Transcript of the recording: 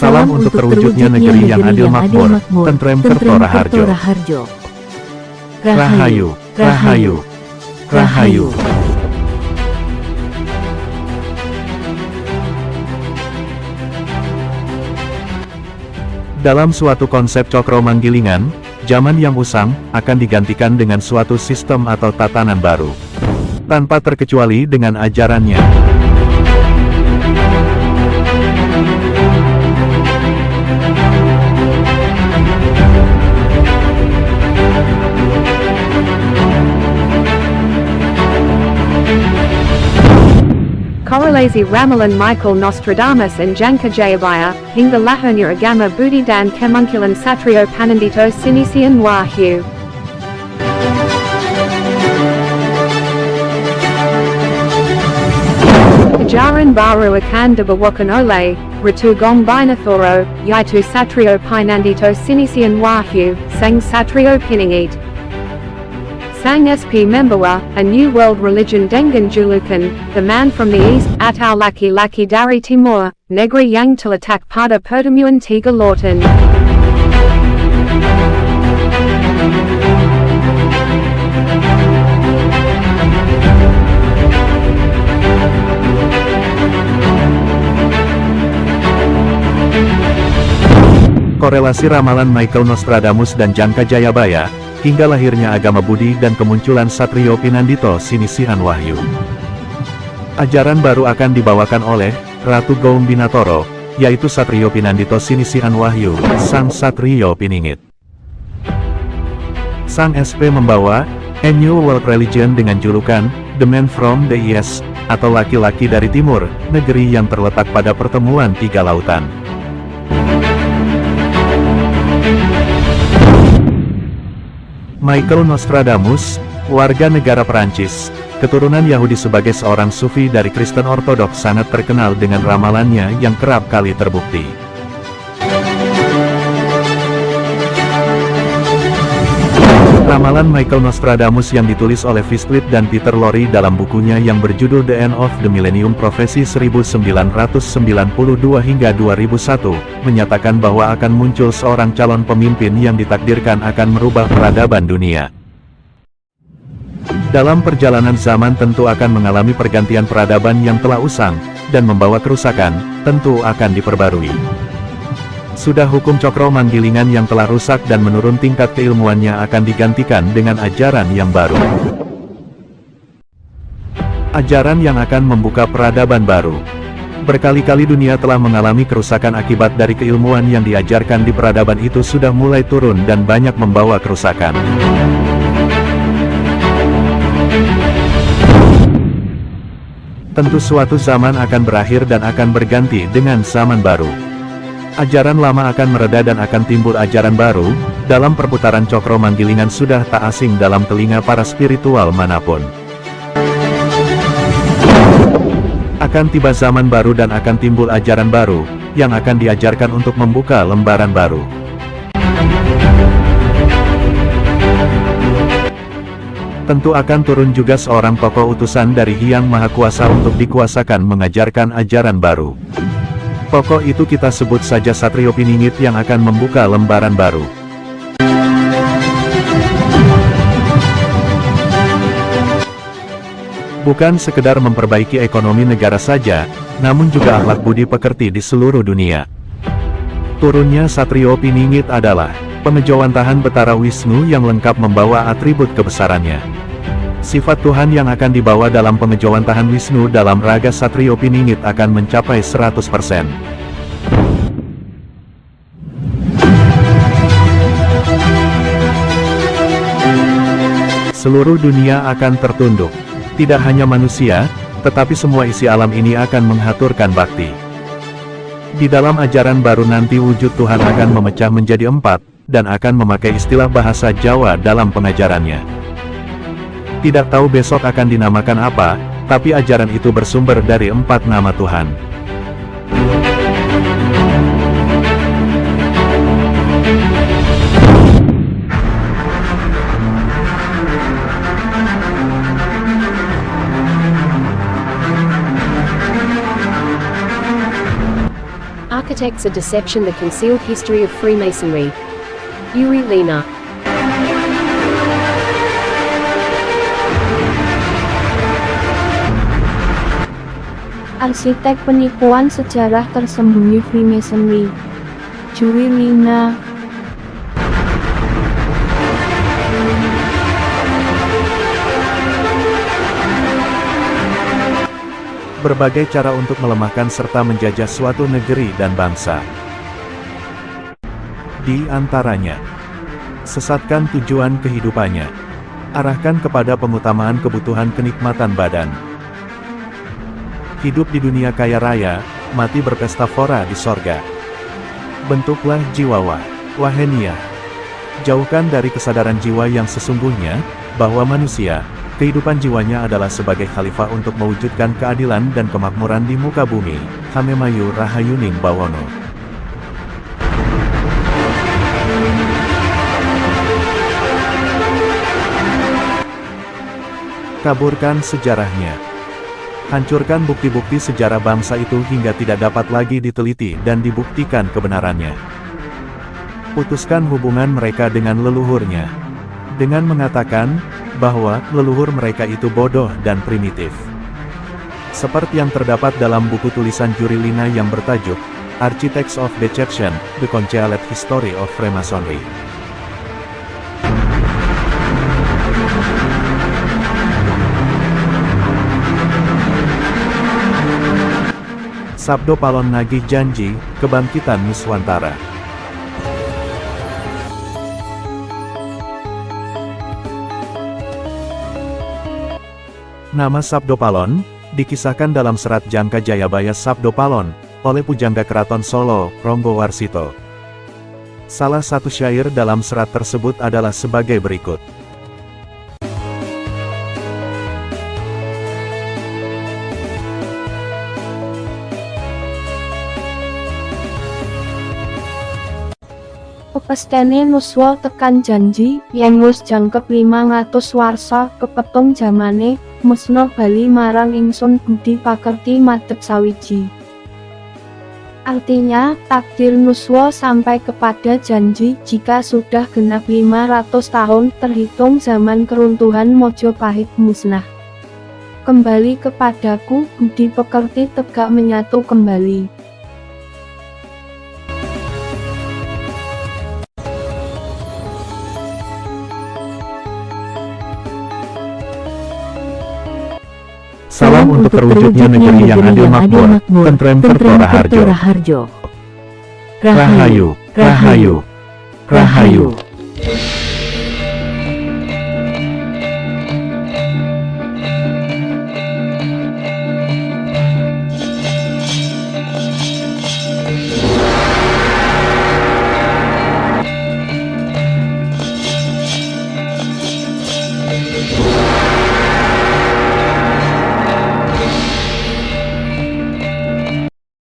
Salam untuk terwujudnya negeri yang adil makmur, tentrem Kertora Harjo. Rahayu, Rahayu, Rahayu. Dalam suatu konsep cokro manggilingan, zaman yang usang akan digantikan dengan suatu sistem atau tatanan baru. Tanpa terkecuali dengan ajarannya. Korelasi Ramalan Michael Nostradamus and Janka Jayabaya, hingga lahirnya agama Budi dan Kemungkilan Satrio Panandito Sinisian Wahyu. Ajaran baru akan dibawakan oleh Ratu Gong Binathoro, yaitu Satrio Panandito Sinisian Wahyu, Sang Satrio Piningit. Sang SP membawa, a new world religion dengan julukan, the man from the east, atau laki-laki dari timur, negeri yang terletak pada pertemuan tiga lautan. Korelasi ramalan Michael Nostradamus dan Janka Jayabaya, hingga lahirnya agama Budi dan kemunculan Satrio Pinandito Sinisian Wahyu. Ajaran baru akan dibawakan oleh Ratu Gong Binathoro, yaitu Satrio Pinandito Sinisian Wahyu, Sang Satrio Piningit. Sang SP membawa a new world religion dengan julukan The Man from the East, atau laki-laki dari timur, negeri yang terletak pada pertemuan tiga lautan. Michael Nostradamus, warga negara Perancis, keturunan Yahudi sebagai seorang sufi dari Kristen Ortodoks sangat terkenal dengan ramalannya yang kerap kali terbukti. Ramalan Michael Nostradamus yang ditulis oleh Visclip dan Peter Lorre dalam bukunya yang berjudul The End of the Millennium Prophecy 1992 hingga 2001, menyatakan bahwa akan muncul seorang calon pemimpin yang ditakdirkan akan merubah peradaban dunia. Dalam perjalanan zaman tentu akan mengalami pergantian peradaban yang telah usang, dan membawa kerusakan, tentu akan diperbarui. Sudah hukum cokro manggilingan yang telah rusak dan menurun tingkat keilmuannya akan digantikan dengan ajaran yang baru. Ajaran yang akan membuka peradaban baru. Berkali-kali dunia telah mengalami kerusakan akibat dari keilmuan yang diajarkan di peradaban itu sudah mulai turun dan banyak membawa kerusakan. Tentu suatu zaman akan berakhir dan akan berganti dengan zaman baru. Ajaran lama akan mereda dan akan timbul ajaran baru. Dalam perputaran cokro manggilingan sudah tak asing dalam telinga para spiritual manapun. Akan tiba zaman baru dan akan timbul ajaran baru, yang akan diajarkan untuk membuka lembaran baru. Tentu akan turun juga seorang tokoh utusan dari Hyang Maha Kuasa untuk dikuasakan mengajarkan ajaran baru. Tokoh itu kita sebut saja Satrio Piningit yang akan membuka lembaran baru. Bukan sekedar memperbaiki ekonomi negara saja, namun juga akhlak budi pekerti di seluruh dunia. Turunnya Satrio Piningit adalah pengejawantahan Betara Wisnu yang lengkap membawa atribut kebesarannya. Sifat Tuhan yang akan dibawa dalam pengejawantahan Wisnu dalam raga Satrio Piningit akan mencapai 100%. Seluruh dunia akan tertunduk. Tidak hanya manusia, tetapi semua isi alam ini akan menghaturkan bakti. Di dalam ajaran baru nanti wujud Tuhan akan memecah menjadi 4, dan akan memakai istilah bahasa Jawa dalam pengajarannya. Tidak tahu besok akan dinamakan apa, tapi ajaran itu bersumber dari 4 nama Tuhan. Architects a Deception: The Concealed History of Freemasonry. Uri Lina. Arsitek penipuan sejarah tersembunyi Freemasonry. Uri Lina. Berbagai cara untuk melemahkan serta menjajah suatu negeri dan bangsa. Di antaranya, sesatkan tujuan kehidupannya. Arahkan kepada pengutamaan kebutuhan kenikmatan badan. Hidup di dunia kaya raya, mati berpesta fora di sorga. Bentuklah jiwa wahenia. Jauhkan dari kesadaran jiwa yang sesungguhnya, bahwa manusia, kehidupan jiwanya adalah sebagai khalifah untuk mewujudkan keadilan dan kemakmuran di muka bumi. Hamemayu Rahayuning Bawono. Kaburkan sejarahnya. Hancurkan bukti-bukti sejarah bangsa itu hingga tidak dapat lagi diteliti dan dibuktikan kebenarannya. Putuskan hubungan mereka dengan leluhurnya. Dengan mengatakan, bahwa leluhur mereka itu bodoh dan primitif. Seperti yang terdapat dalam buku tulisan Uri Lina yang bertajuk, Architects of Deception: The Concealed History of Freemasonry. Sabdo Palon nagih janji, kebangkitan Nuswantara. Nama Sabdo Palon, dikisahkan dalam serat Jangka Jayabaya Sabdo Palon, oleh Pujangga Keraton Solo, Ronggo Warsito. Salah satu syair dalam serat tersebut adalah sebagai berikut. Pepestene Nuswa tekan janji, yen wis jangkep 500 warsa kepetung jamane, musna bali marang ingsun budi pakerti madhep sawiji. Artinya, takdir Nuswa sampai kepada janji jika sudah genap 500 tahun terhitung zaman keruntuhan Mojopahit musnah. Kembali kepadaku, budi pekerti tegak menyatu kembali. Salam untuk terwujudnya negeri yang adil makmur, tentrem Kertora Harjo. Rahayu, Rahayu, Rahayu.